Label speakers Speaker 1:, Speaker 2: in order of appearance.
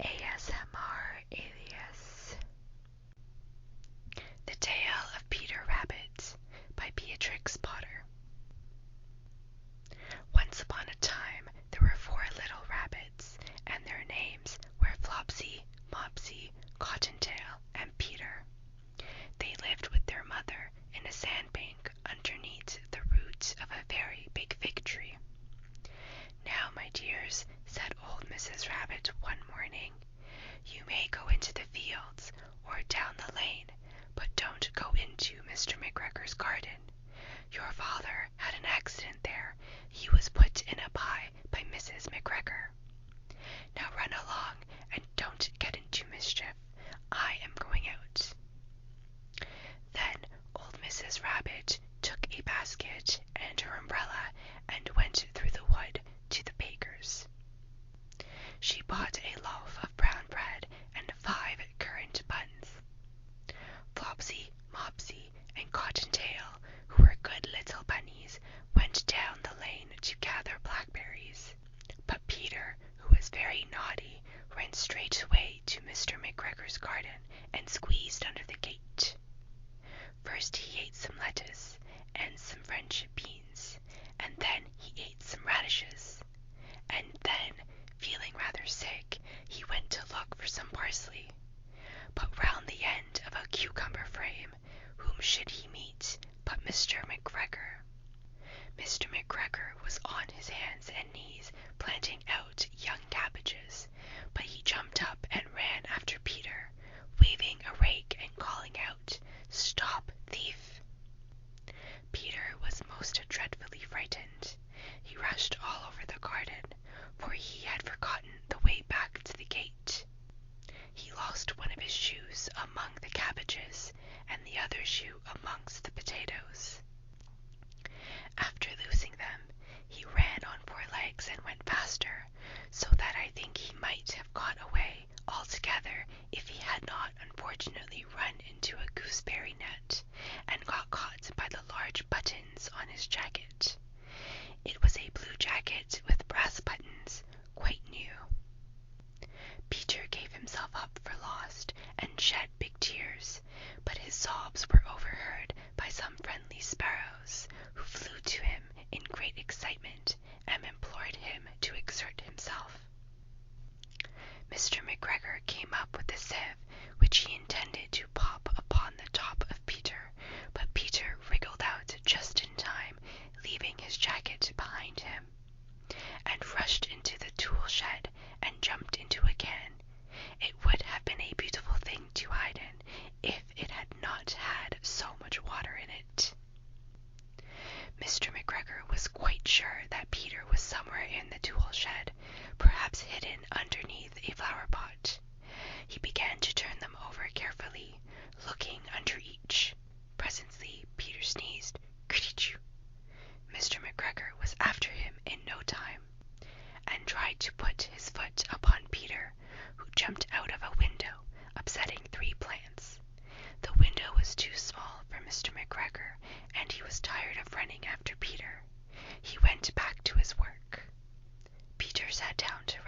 Speaker 1: ASMR Alias. The Tale of Peter Rabbit by Beatrix Potter. Once upon a time, there were 4 little rabbits, and their names were Flopsy, Mopsy, Cottontail, and Peter. They lived with their mother in a sandbank underneath the roots of a very big fig tree. "Now, my dears," said old Mrs. Rabbit one morning, "you may go into the fields or down the lane, but don't go into Mr. McGregor's garden. Your father had an accident there. He was put in a pie by Mrs. McGregor. Now run along and don't get into mischief. I am going out." Then old Mrs. Rabbit took a basket and her umbrella and went through the wood to the baker's. She bought a loaf of brown bread and 5 currant buns. Flopsy, Mopsy, and Cottontail, who were good little bunnies, went down the lane to gather blackberries. But Peter, who was very naughty, ran straight away to Mr. McGregor's garden and squeezed under the gate. First he ate some lettuce and some French beans, and then he ate some radishes, and then, feeling rather sick, he went to look for some parsley. But round the end of a cucumber frame, whom should he meet but Mr. McGregor? Mr. McGregor was on his hands and knees planting out young cabbages, but he jumped up and ran after Peter, waving a rake and calling out, "Stop, thief!" Peter was most dreadfully frightened. He rushed all over the garden, for he had forgotten the way back to the gate. He lost one of his shoes among the cabbages, and the other shoe amongst the potatoes. After losing them, he ran on 4 legs and went faster, so that I think he might have got away altogether if he had not unfortunately run into a gooseberry net, and got caught by the large buttons on his jacket. It was a blue jacket with brass buttons, quite new. Peter gave himself up for lost and shed big tears, but his sobs were overheard by some friendly sparrows, who flew to him in great excitement and implored him to exert himself. Mr. McGregor came up with a sieve, which he intended to pop upon the top of Peter, but Peter wriggled out just in time, leaving his jacket behind him, and rushed into the tool shed and jumped into a can. It would have been a beautiful thing to hide in if it had not had so much water in it. Mr. McGregor was quite sure that Peter was somewhere in the tool shed, perhaps hidden underneath a flower pot. He began to turn them over carefully, looking under each. Presently Peter sneezed. "Critty-choo!" Mr. McGregor was after him in no time, and tried to put his foot upon Peter, who jumped out of a window, upsetting 3 plants. The window was too small for Mr. McGregor, and he was tired of running after Peter. He went back to his work. Peter sat down to